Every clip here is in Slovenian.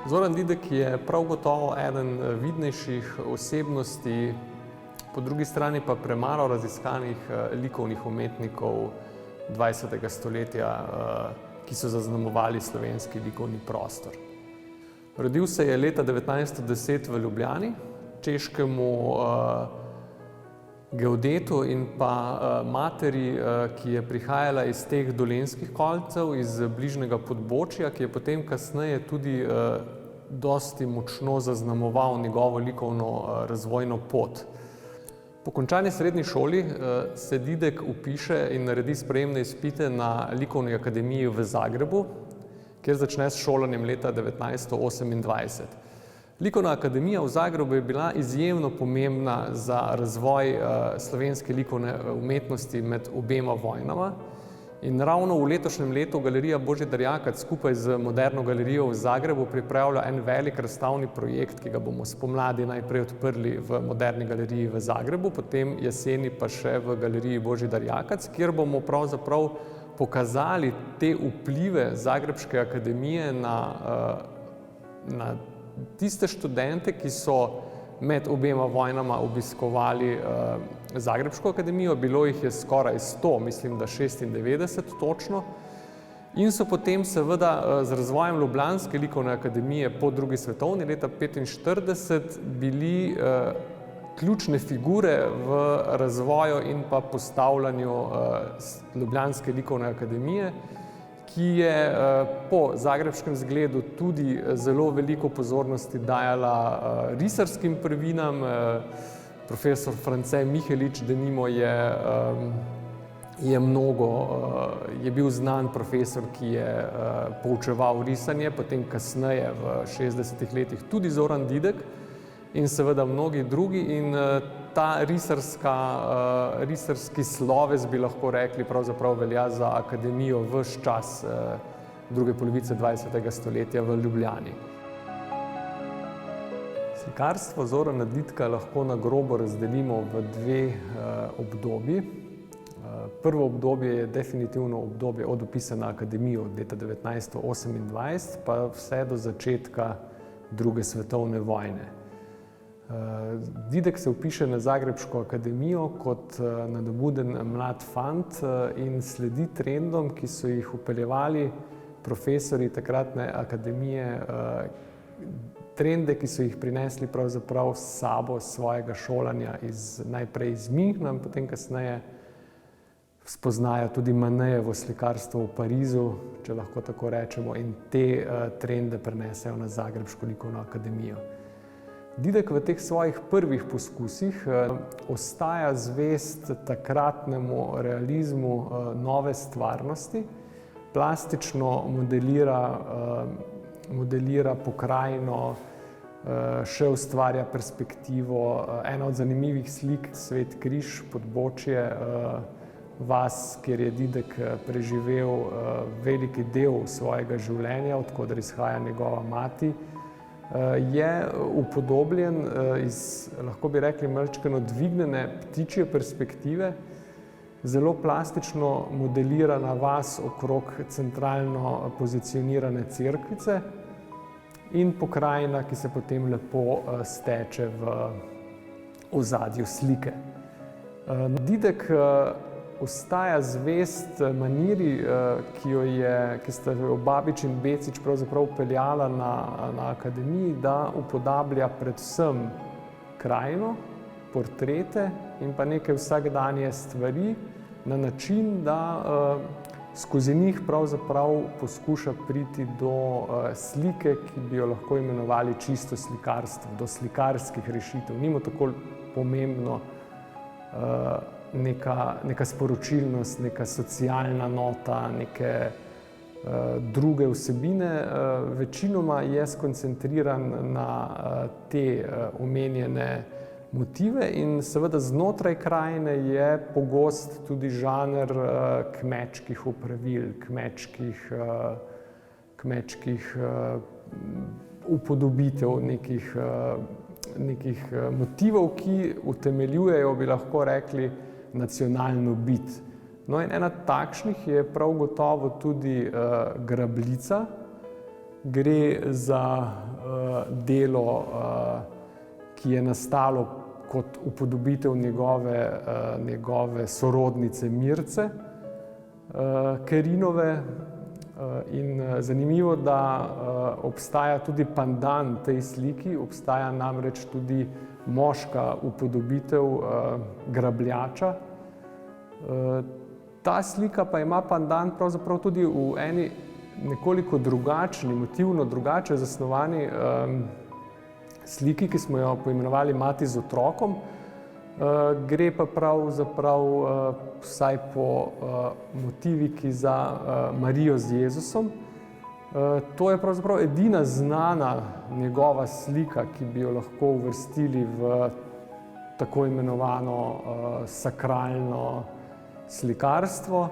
Zoran Didek je prav gotovo eden vidnejših osebnosti, po drugi strani pa premalo raziskanih likovnih umetnikov 20. stoletja, ki so zaznamovali slovenski likovni prostor. Rodil se je leta 1910 v Ljubljani, češkemu geodetu in pa materi, ki je prihajala iz teh dolenjskih kolcev, iz bližnjega Podbočja, ki je potem kasneje tudi dosti močno zaznamoval njegovo likovno razvojno pot. Po končani srednji šoli se Didek vpiše in naredi sprejemne izpite na Likovni akademiji v Zagrebu, kjer začne s šolanjem leta 1928. Likovna akademija v Zagrebu je bila izjemno pomembna za razvoj slovenske likovne umetnosti med obema vojnama. In ravno v letošnjem letu Galerija Božidar Jakac skupaj z Moderno galerijo v Zagrebu pripravlja en velik razstavni projekt, ki ga bomo spomladi najprej odprli v Moderni galeriji v Zagrebu, potem jeseni pa še v Galeriji Božidar Jakac, kjer bomo pravzaprav pokazali te vplive Zagrebške akademije na tiste študente, ki so med obema vojnama obiskovali Zagrebško akademijo, bilo jih je skoraj 100, mislim, da 96 točno, in so potem seveda z razvojem Ljubljanske likovne akademije po drugi svetovni leta 1945 bili ključne figure v razvoju in pa postavljanju Ljubljanske likovne akademije, ki je po zagrebškem zgledu tudi zelo veliko pozornosti dajala risarskim prvinam. Profesor France Mihelič denimo je bil znan profesor, ki je poučeval risanje, potem kasneje v 60. letih tudi Zoran Didek in seveda mnogi drugi, in ta risarski sloves, bi lahko rekli, pravzaprav velja za akademijo ves čas druge polovice 20. stoletja v Ljubljani. Slikarstvo Zorana Didka lahko na grobo razdelimo v dve obdobji. Prvo obdobje je definitivno obdobje od vpisa na akademijo od leta 1928 pa vse do začetka druge svetovne vojne. Didek se vpiše na Zagrebško akademijo kot nadobuden mlad fant in sledi trendom, ki so jih vpeljevali profesorji takratne akademije, trende, ki so jih prinesli pravzaprav s sabo svojega šolanja najprej iz Münchna, potem kasneje spoznajo tudi Manejevo slikarstvo v Parizu, če lahko tako rečemo, in te trende prenesejo na Zagrebško likovno akademijo. Didek v teh svojih prvih poskusih ostaja zvest takratnemu realizmu nove stvarnosti, plastično modelira pokrajino, še ustvarja perspektivo. Ena od zanimivih slik, Svet Križ, Podbočje, vas, kjer je Didek preživel veliki del svojega življenja, od koder izhaja njegova mati, je upodobljen iz, lahko bi rekli, malčkeno dvignjene ptičje perspektive, zelo plastično modelirana vas okrog centralno pozicionirane cerkvice in pokrajina, ki se potem lepo steče v ozadju slike. Didek ostaja zvest maniri, ki sta jo Babič in Becič pravzaprav peljala na akademiji, da upodablja predvsem krajino, portrete in pa neke vsakdanje stvari na način, da skozi njih pravzaprav poskuša priti do slike, ki bi jo lahko imenovali čisto slikarstvo, do slikarskih rešitev. Ni mu tako pomembno neka sporočilnost, neka socialna nota, neke druge vsebine. Večinoma je skoncentriran na te omenjene motive in seveda znotraj krajine je pogost tudi žanr kmečkih opravil, kmečkih upodobitev nekih motivov, ki utemeljujejo, bi lahko rekli, nacionalno bit. No in ena takšnih je prav gotovo tudi Grabljica, Gre za delo, ki je nastalo kot upodobitev njegove sorodnice Mirce Kerinove. In zanimivo, da obstaja tudi pandan tej sliki, obstaja namreč tudi moška upodobitev grabljača. Ta slika pa ima pandan pravzaprav tudi v eni nekoliko drugačni, motivno drugače zasnovani sliki, ki smo jo poimenovali Mati z otrokom. Gre pa pravzaprav vsaj po motiviki za Marijo z Jezusom. To je pravzaprav edina znana njegova slika, ki bi jo lahko uvrstili v tako imenovano sakralno slikarstvo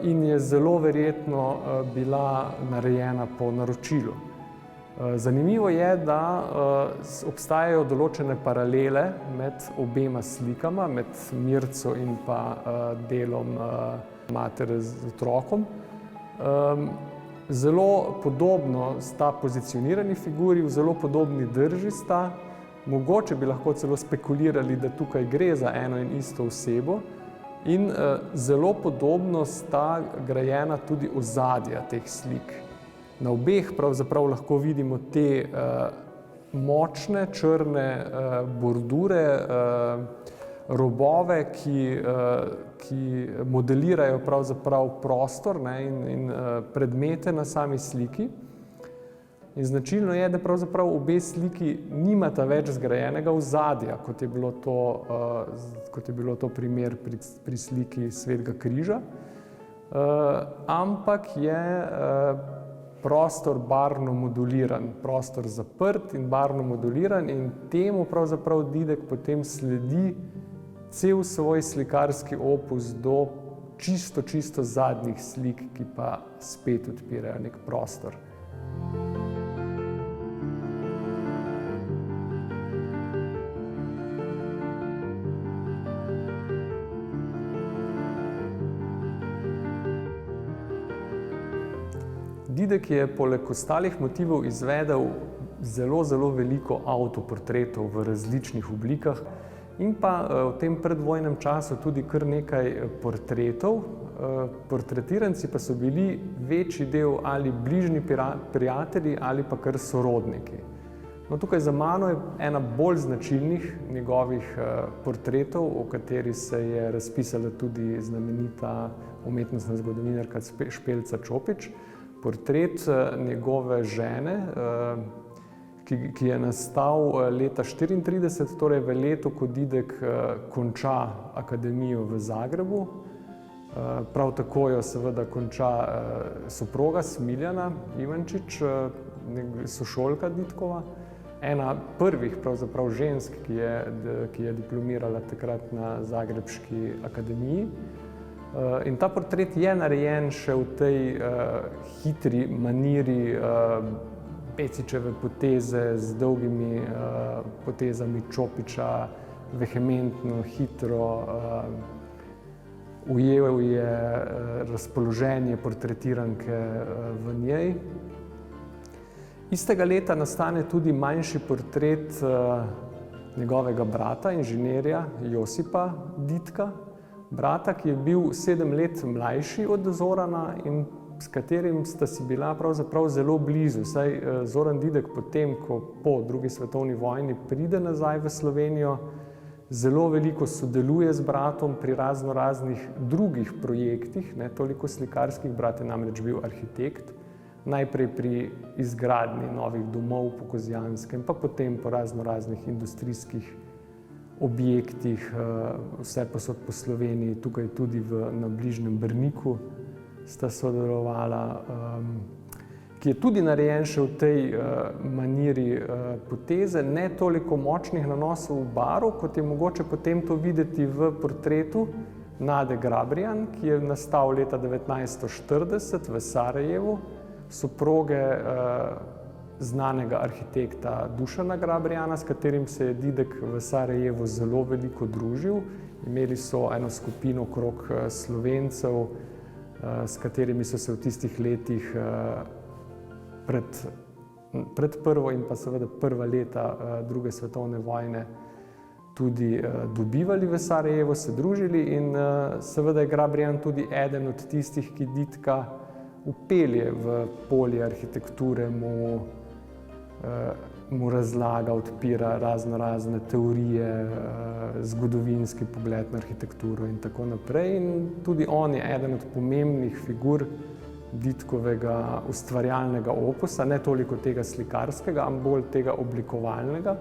in je zelo verjetno bila narejena po naročilu. Zanimivo je, da obstajajo določene paralele med obema slikama, med Mirco in pa delom Matere z otrokom. Zelo podobno sta pozicionirani figuri, v zelo podobni drži sta. Mogoče bi lahko celo spekulirali, da tukaj gre za eno in isto osebo. In zelo podobno sta grajena tudi ozadja teh slik. Na obeh pravzaprav lahko vidimo te močne črne bordure, robove, ki modelirajo pravzaprav prostor in predmete na sami sliki. In značilno je, da pravzaprav obe sliki nimata več zgrajenega ozadja, kot je bilo to primer pri sliki Svetega križa, ampak je prostor barvno moduliran, prostor zaprt in barvno moduliran in temu pravzaprav Didek potem sledi cel svoj slikarski opus do čisto zadnjih slik, ki pa spet odpirajo nek prostor. Didek je poleg ostalih motivov izvedel zelo veliko avtoportretov v različnih oblikah in pa v tem predvojnem času tudi kar nekaj portretov. Portretiranci pa so bili večji del ali bližnji prijatelji ali pa kar sorodniki. No, tukaj za mano je ena bolj značilnih njegovih portretov, o kateri se je razpisala tudi znamenita umetnostna zgodovinarka Špelca Čopič. Portret njegove žene, ki je nastal leta 1934, torej v letu, ko Didek konča akademijo v Zagrebu. Prav tako jo seveda konča soproga Smiljana Ivančič, sošolka Didkova, ena prvih pravzaprav žensk, ki je diplomirala takrat na Zagrebški akademiji. In ta portret je narejen še v tej hitri maniri Pecičeve poteze z dolgimi potezami Čopiča, vehementno, hitro. Ujel je razpoloženje portretiranke v njej. Istega leta nastane tudi manjši portret njegovega brata, inženirja Josipa Didka. Brata, ki je bil 7 let mlajši od Zorana in s katerim sta si bila pravzaprav zelo blizu. Saj Zoran Didek potem, ko po drugi svetovni vojni pride nazaj v Slovenijo, zelo veliko sodeluje z bratom pri raznoraznih drugih projektih, ne toliko slikarskih, brat je namreč bil arhitekt, najprej pri izgradnji novih domov po Kozjanskem, pa potem po raznoraznih industrijskih objektih, vse posod po Sloveniji, tukaj tudi na bližnjem Brniku sta sodelovala, ki je tudi narejen še v tej maniri poteze, ne toliko močnih nanosov v barv, kot je mogoče potem to videti v portretu Nade Grabrijan, ki je nastal leta 1940 v Sarajevu, soproge znanega arhitekta Dušana Grabrijana, s katerim se je Didek v Sarajevu zelo veliko družil. Imeli so eno skupino okrog Slovencev, s katerimi so se v tistih letih pred prvo in pa seveda prva leta druge svetovne vojne tudi dobivali v Sarajevo, se družili in seveda je Grabrijan tudi eden od tistih, ki Ditka vpelje v polje arhitekture, mu razlaga, odpira razne teorije, zgodovinski pogled na arhitekturo in tako naprej. In tudi on je eden od pomembnih figur Ditkovega ustvarjalnega opusa, ne toliko tega slikarskega, ampak bolj tega oblikovalnega.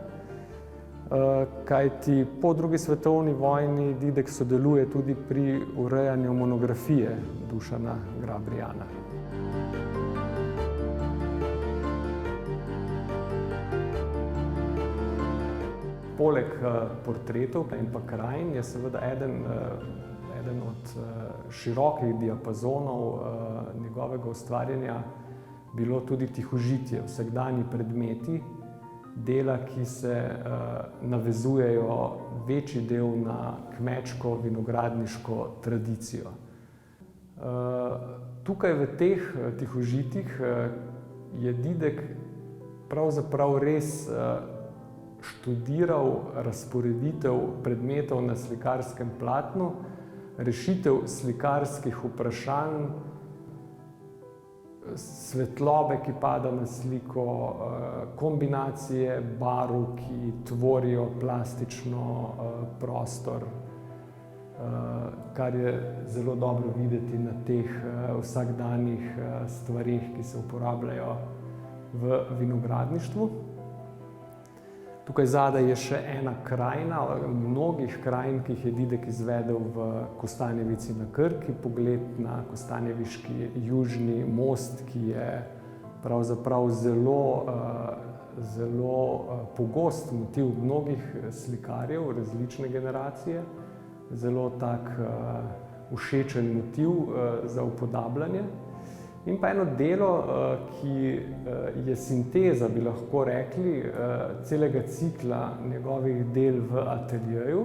Kajti po drugi svetovni vojni Didek sodeluje tudi pri urejanju monografije Dušana Grabrijana. Poleg portretov in pa krajin je seveda eden od širokih diapazonov njegovega ustvarjanja bilo tudi tihožitje, vsakdanji predmeti, dela, ki se navezujejo večji del na kmečko vinogradniško tradicijo. Tukaj v teh tihožitjih je Didek pravzaprav res študiral razporeditev predmetov na slikarskem platnu, rešitev slikarskih vprašanj, svetlobe, ki pada na sliko, kombinacije barv, ki tvorijo plastično prostor, kar je zelo dobro videti na teh vsakdanjih stvareh, ki se uporabljajo v vinogradništvu. Tukaj zadaj je še ena krajina, mnogih krajin, ki jih je Didek izvedel v Kostanjevici na Krki, pogled na kostanjeviški južni most, ki je pravzaprav zelo pogost motiv mnogih slikarjev različne generacije, zelo tak všečen motiv za upodabljanje. In pa eno delo, ki je sinteza, bi lahko rekli, celega cikla njegovih del v ateljeju,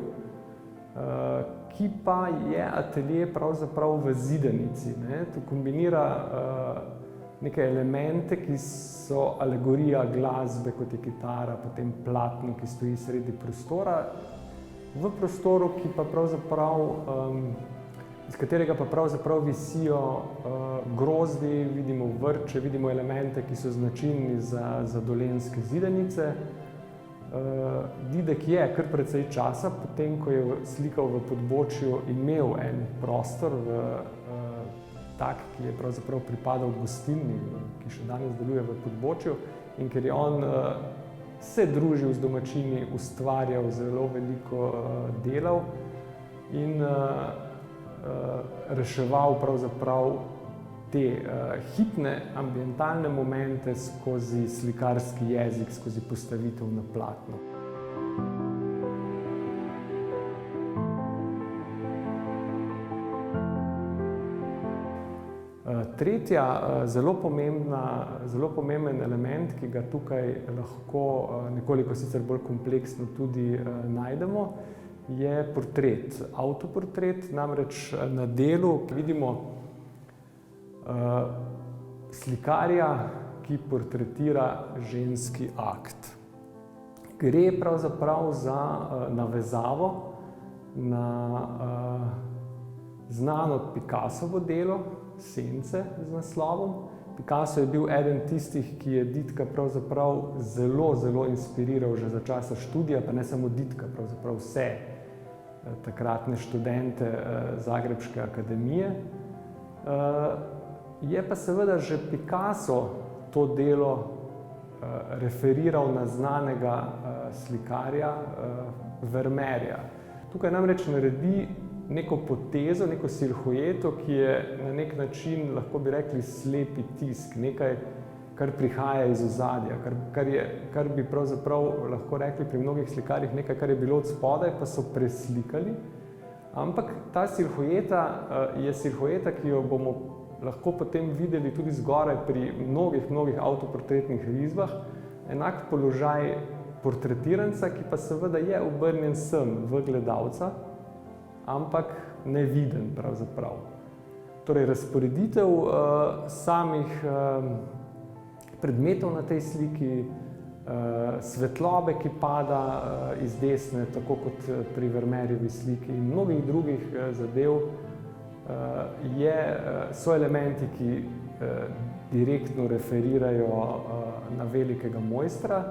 ki pa je atelje pravzaprav v zidanici. To kombinira neke elemente, ki so alegorija glasbe, kot je kitara, potem platno, ki stoji sredi prostora, v prostoru, ki pa pravzaprav iz katerega pa pravzaprav visijo grozdi, vidimo vrče, vidimo elemente, ki so značilni za dolenjske zidanice. Didek je kar precej časa, potem ko je slikal v Podbočju, imel en prostor, tak, ki je pravzaprav pripadal gostilni, ki še danes deluje v Podbočju, in ker je on se družil z domačini, ustvarjal, zelo veliko delal in reševal pravzaprav te hipne ambientalne momente skozi slikarski jezik, skozi postavitev na platno. Tretja, zelo pomemben element, ki ga tukaj lahko nekoliko sicer bolj kompleksno tudi najdemo, je portret, avtoportret, namreč na delu vidimo slikarja, ki portretira ženski akt. Gre pravzaprav za navezavo na znano Picassovo delo, Sence z naslovom. Picasso je bil eden tistih, ki je Ditka pravzaprav zelo inspiriral že za časa študija, pa ne samo Ditka, pravzaprav vse takratne študente Zagrebške akademije. Je pa seveda že Picasso to delo referiral na znanega slikarja Vermeerja. Tukaj namreč naredi neko potezo, neko silhueto, ki je na nek način, lahko bi rekli, slepi tisk, nekaj, kar prihaja iz ozadja, kar bi pravzaprav lahko rekli pri mnogih slikarjih nekaj, kar je bilo od spodaj, pa so preslikali. Ampak ta silhueta je silhueta, ki jo bomo lahko potem videli tudi zgoraj pri mnogih avtoportretnih risbah, enak položaj portretiranca, ki pa seveda je obrnjen sem v gledalca, ampak neviden pravzaprav. Torej, razporeditev samih predmetov na tej sliki, svetlobe, ki pada iz desne, tako kot pri Vermeerjevi sliki in mnogih drugih zadev, so elementi, ki direktno referirajo na velikega mojstra,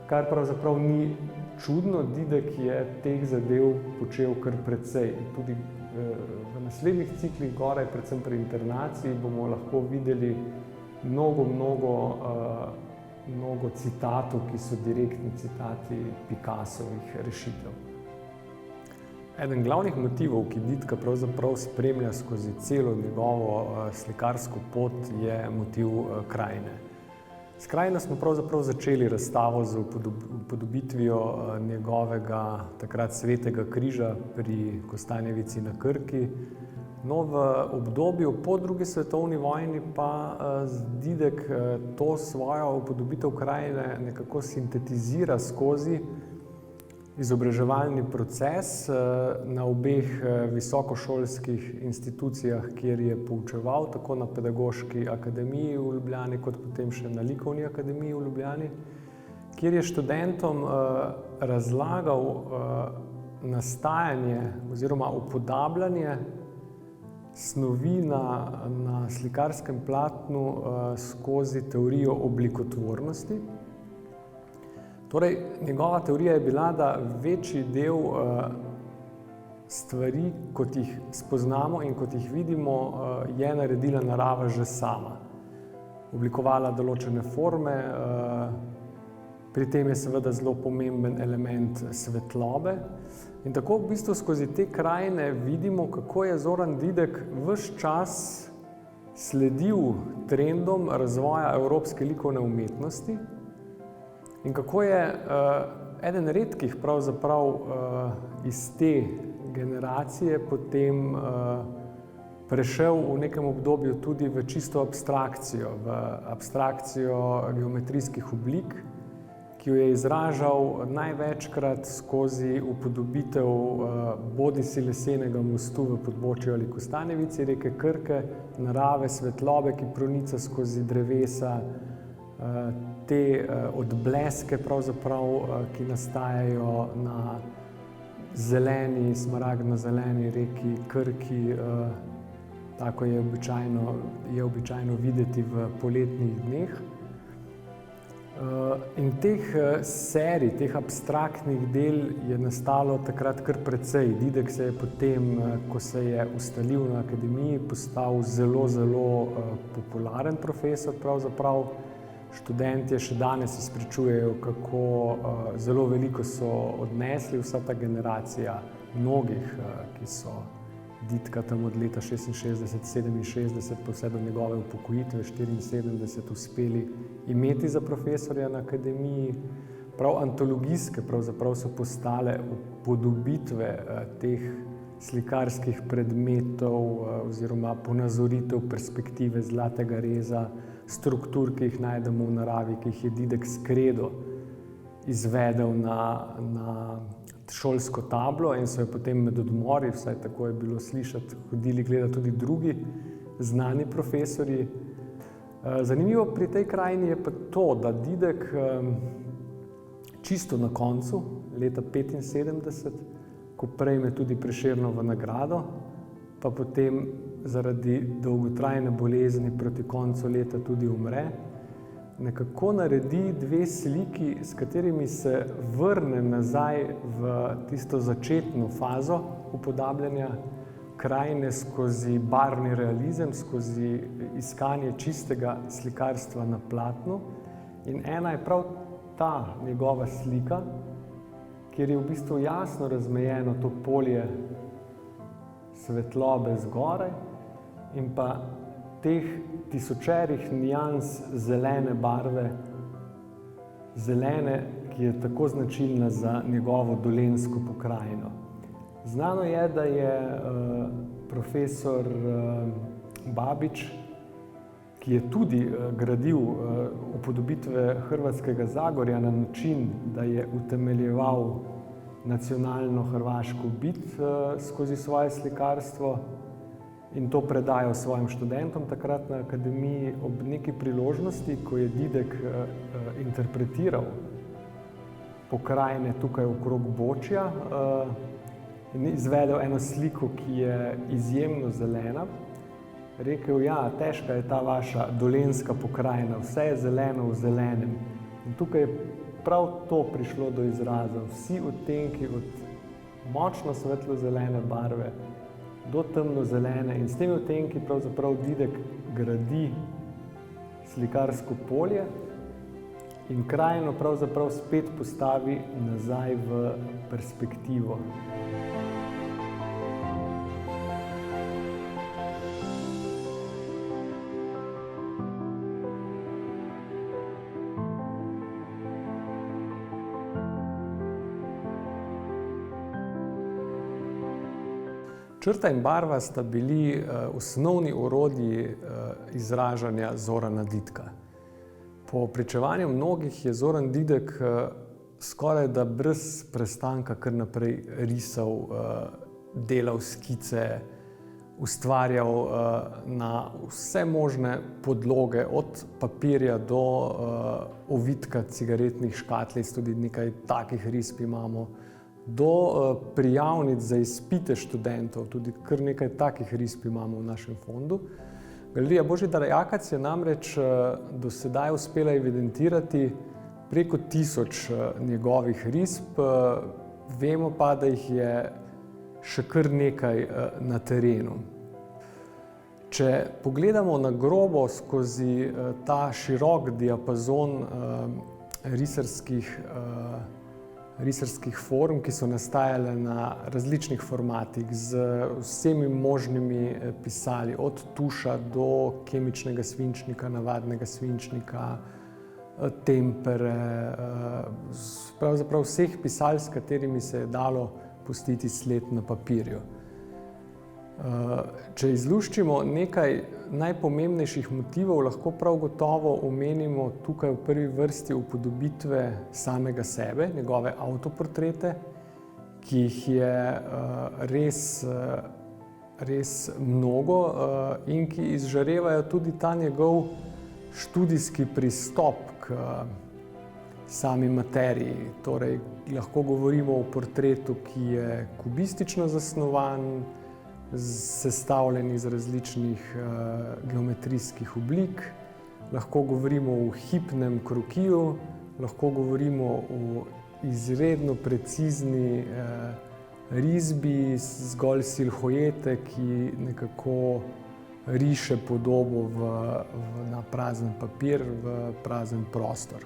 kar pravzaprav ni čudno. Didek je teh zadev počel kar precej. Tudi v naslednjih ciklih Goraj, predvsem pri internaciji, bomo lahko videli mnogo citatov, ki so direktni citati Picassovih rešitev. Eden glavnih motivov, ki Didka pravzaprav spremlja skozi celo njegovo slikarsko pot, je motiv krajine. S krajino smo pravzaprav začeli razstavo z upodobitvijo njegovega takrat Svetega križa pri Kostanjevici na Krki. No, v obdobju po drugi svetovni vojni pa Didek to svojo upodobitev krajine nekako sintetizira skozi izobraževalni proces na obeh visokošolskih institucijah, kjer je poučeval, tako na Pedagoški akademiji v Ljubljani, kot potem še na Likovni akademiji v Ljubljani, kjer je študentom razlagal nastajanje oziroma upodabljanje snovi na slikarskem platnu skozi teorijo oblikotvornosti. Torej, njegova teorija je bila, da večji del stvari, kot jih spoznamo in kot jih vidimo, je naredila narava že sama. Oblikovala določene forme, pri tem je seveda zelo pomemben element svetlobe. In tako v bistvu skozi te krajine vidimo, kako je Zoran Didek ves čas sledil trendom razvoja evropske likovne umetnosti in kako je eden redkih pravzaprav iz te generacije potem prešel v nekem obdobju tudi v čisto abstrakcijo, v abstrakcijo geometrijskih oblik, ki jo je izražal največkrat skozi upodobitev bodisi lesenega mostu v Podbočju ali Kostanjevici, reke Krke, narave, svetlobe, ki pronica skozi drevesa, te odbleske pravzaprav, ki nastajajo na zeleni, smaragdno-zeleni reki Krki. Tako je običajno videti v poletnih dneh. In teh serij, teh abstraktnih del je nastalo takrat kar precej. Didek se je potem, ko se je ustalil na akademiji, postal zelo popularen profesor pravzaprav. Študentje še danes izpričujejo, kako zelo veliko so odnesli vsa ta generacija mnogih, ki so Didka tam od leta 66-67 pa vse do njegove upokojitve 74 uspeli imeti za profesorja na akademiji. Prav antologijske pravzaprav so postale upodobitve teh slikarskih predmetov oziroma ponazoritev perspektive zlatega reza, struktur, ki jih najdemo v naravi, ki jih je Didek s kredo izvedel na šolsko tablo in so jo potem med odmori, vsaj tako je bilo slišati, hodili gledati tudi drugi znani profesorji. Zanimivo pri tej krajini je pa to, da Didek čisto na koncu, leta 1975, ko prejme tudi Prešernovo nagrado, pa potem zaradi dolgotrajne bolezni proti koncu leta tudi umre, nekako naredi dve sliki, s katerimi se vrne nazaj v tisto začetno fazo upodabljanja krajine skozi barvni realizem, skozi iskanje čistega slikarstva na platnu. In ena je prav ta njegova slika, kjer je v bistvu jasno razmejeno to polje svetlobe zgoraj in pa teh tisočerih nijans zelene barve, zelene, ki je tako značilna za njegovo dolenjsko pokrajino. Znano je, da je profesor Babič, ki je tudi gradil upodobitve Hrvatskega Zagorja na način, da je utemeljeval nacionalno hrvaško bit skozi svoje slikarstvo, in to predajal svojim študentom takrat na akademiji ob neki priložnosti, ko je Didek interpretiral pokrajine tukaj okrog Bočja in izvedel eno sliko, ki je izjemno zelena. Rekel, ja, težka je ta vaša dolenjska pokrajina, vse je zeleno v zelenem. In tukaj je prav to prišlo do izraza. Vsi odtenki od močno svetlo-zelene barve do temno-zelene in s temi odtenki pravzaprav Didek gradi slikarsko polje in krajino pravzaprav spet postavi nazaj v perspektivo. Črta in barva sta bili osnovni orodji izražanja Zorana Didka. Po pričevanju mnogih je Zoran Didek skoraj da brez prestanka kar naprej risal, delal skice, ustvarjal na vse možne podloge, od papirja do ovitka cigaretnih škatlic, tudi nekaj takih risb imamo, do prijavnic za izpite študentov, tudi kar nekaj takih risb imamo v našem fondu. Galerija Božidara Jakac je namreč do sedaj uspela evidentirati preko 1000 njegovih risb, vemo pa, da jih je še kar nekaj na terenu. Če pogledamo na grobo skozi ta širok diapazon risarskih form, ki so nastajale na različnih formatih z vsemi možnimi pisali, od tuša do kemičnega svinčnika, navadnega svinčnika, tempere, pravzaprav vseh pisal, s katerimi se je dalo pustiti sled na papirju. Če izluščimo nekaj najpomembnejših motivov, lahko prav gotovo omenimo tukaj v prvi vrsti upodobitve samega sebe, njegove avtoportrete, ki jih je res mnogo in ki izžarevajo tudi ta njegov študijski pristop k sami materiji. Torej, lahko govorimo o portretu, ki je kubistično zasnovan, sestavljen iz različnih geometrijskih oblik, lahko govorimo o hipnem krokiju, lahko govorimo o izredno precizni risbi, zgolj silhuete, ki nekako riše podobo na prazen papir, v prazen prostor.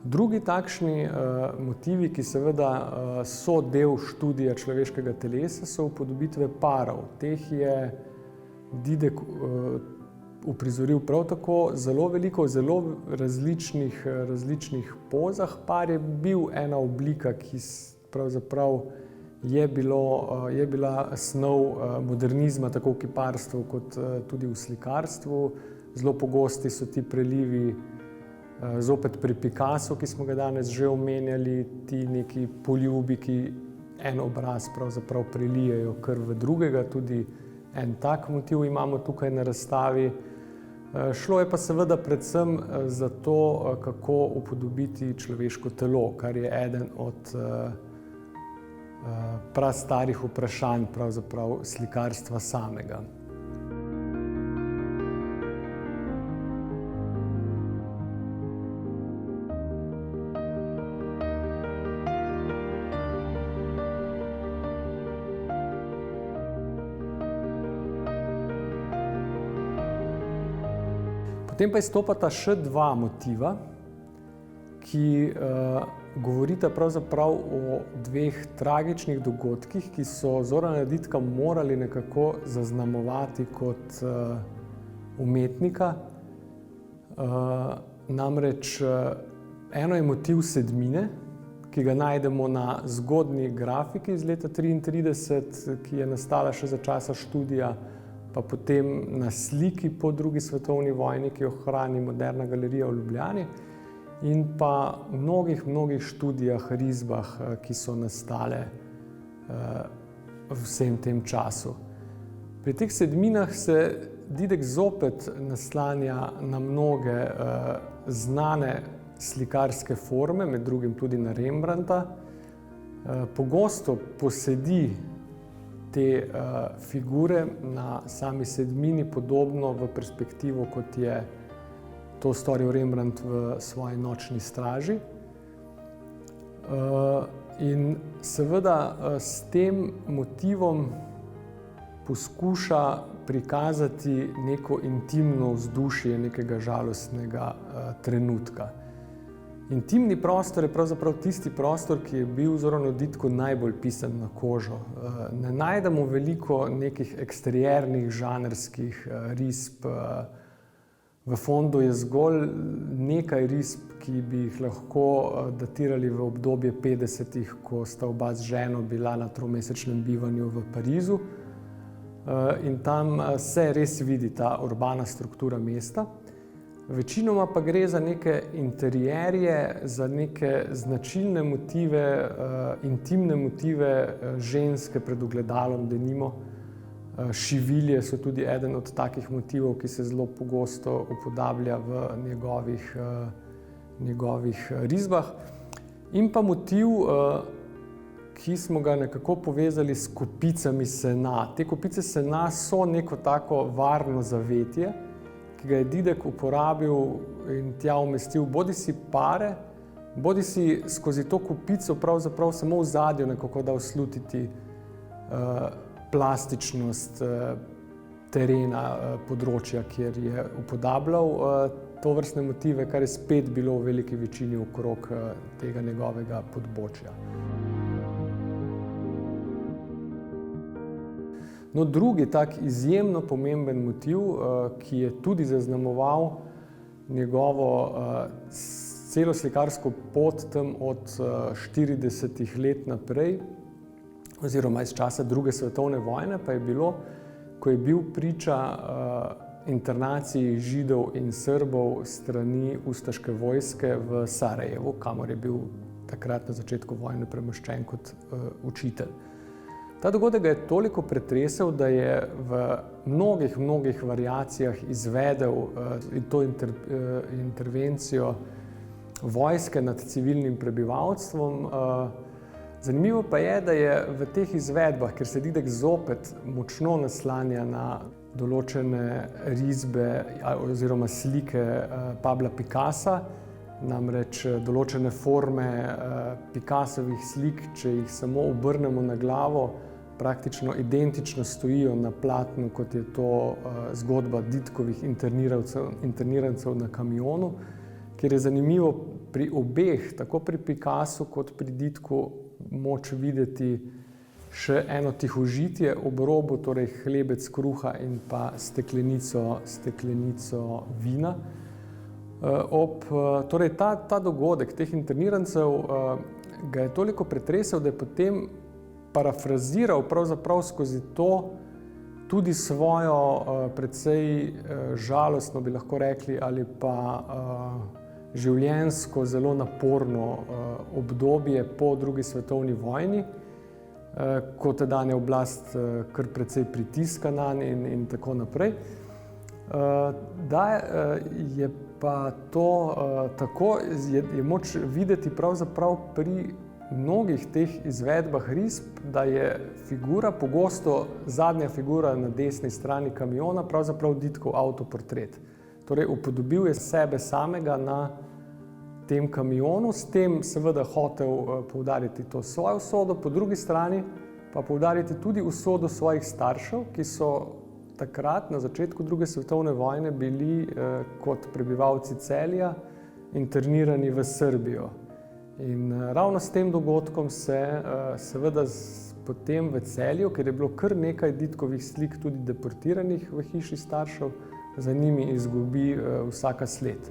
Drugi takšni motivi, ki seveda so del študija človeškega telesa, so upodobitve parov. Teh je Didek uprizoril prav tako zelo veliko, v zelo različnih pozah. Par je bil ena oblika, ki pravzaprav je bila snov modernizma, tako v kiparstvu kot tudi v slikarstvu. Zelo pogosti so ti prelivi zopet pri Picassu, ki smo ga danes že omenjali, ti neki poljubi, ki en obraz pravzaprav prelijejo kar v drugega, tudi en tak motiv imamo tukaj na razstavi. Šlo je pa seveda predvsem za to, kako upodobiti človeško telo, kar je eden od prastarih vprašanj pravzaprav slikarstva samega. Potem pa izstopata še dva motiva, ki govorita pravzaprav o dveh tragičnih dogodkih, ki so Zorana Didka morali nekako zaznamovati kot umetnika. Namreč eno je motiv sedmine, ki ga najdemo na zgodnji grafiki iz leta 1933, ki je nastala še za časa študija pa potem na sliki po drugi svetovni vojni, ki jo hrani Moderna galerija v Ljubljani, in pa mnogih študijah, risbah, ki so nastale v vsem tem času. Pri teh sedminah se Didek zopet naslanja na mnoge znane slikarske forme, med drugim tudi na Rembrandta. Pogosto posedi te figure na sami sedmini, podobno v perspektivo, kot je to storil Rembrandt v svoji Nočni straži. In seveda s tem motivom poskuša prikazati neko intimno vzdušje nekega žalostnega trenutka. Intimni prostor je pravzaprav tisti prostor, ki je bil Zoranu Didku najbolj pisan na kožo. Ne najdemo veliko nekih eksteriernih žanrskih risb. V fondu je zgolj nekaj risb, ki bi jih lahko datirali v obdobje 50-ih, ko sta oba z ženo bila na 3-mesečnem bivanju v Parizu. In tam se res vidi ta urbana struktura mesta. Večinoma pa gre za neke interierje, za neke značilne motive, intimne motive ženske pred ogledalom, denimo. Šivilje so tudi eden od takih motivov, ki se zelo pogosto upodablja v njegovih risbah. In pa motiv, ki smo ga nekako povezali s kopicami sena. Te kopice sena so neko tako varno zavetje, ki ga je Didek uporabil in tja umestil bodisi pare, bodisi skozi to kopico pravzaprav samo v ozadju nekako dal slutiti plastičnost terena, področja, kjer je upodabljal tovrstne motive, kar je spet bilo v veliki večini okrog tega njegovega podbočja. No, drugi tak izjemno pomemben motiv, ki je tudi zaznamoval njegovo celo slikarsko pot tam od 40 let naprej, oziroma iz časa druge svetovne vojne, pa je bilo, ko je bil priča internaciji Židov in Srbov strani ustaške vojske v Sarajevu, kamor je bil takrat na začetku vojne premeščen kot učitelj. Ta dogodek ga je toliko pretresel, da je v mnogih variacijah izvedel to intervencijo vojske nad civilnim prebivalstvom. Zanimivo pa je, da je v teh izvedbah, ker se Didek zopet močno naslanja na določene risbe oziroma slike Pabla Picassa, namreč določene forme Picassovih slik, če jih samo obrnemo na glavo, praktično identično stojijo na platnu, kot je to zgodba Didkovih internirancev na kamionu, kjer je zanimivo pri obeh, tako pri Picassu kot pri Didku, moč videti še eno tihožitje ob robu, torej hlebec kruha in pa steklenico vina. Torej ta dogodek teh internirancev ga je toliko pretresel, da je potem parafraziral pravzaprav skozi to tudi svojo precej žalostno, bi lahko rekli, ali pa življenjsko zelo naporno obdobje po drugi svetovni vojni, ko tedanja oblast kar precej pritiska nanj in tako naprej. Da je pa to tako, je moč videti pravzaprav pri mnogih teh izvedbah risb, da je figura, pogosto zadnja figura na desni strani kamiona, pravzaprav Didkov avtoportret. Torej upodobil je sebe samega na tem kamionu, s tem seveda hotel poudariti to svojo usodo, po drugi strani pa poudariti tudi usodo svojih staršev, ki so takrat, na začetku druge svetovne vojne, bili kot prebivalci Celja internirani v Srbijo. In ravno s tem dogodkom se seveda potem v Celju, ker je bilo kar nekaj Didkovih slik tudi deportiranih v hiši staršev, za njimi izgubi vsaka sled.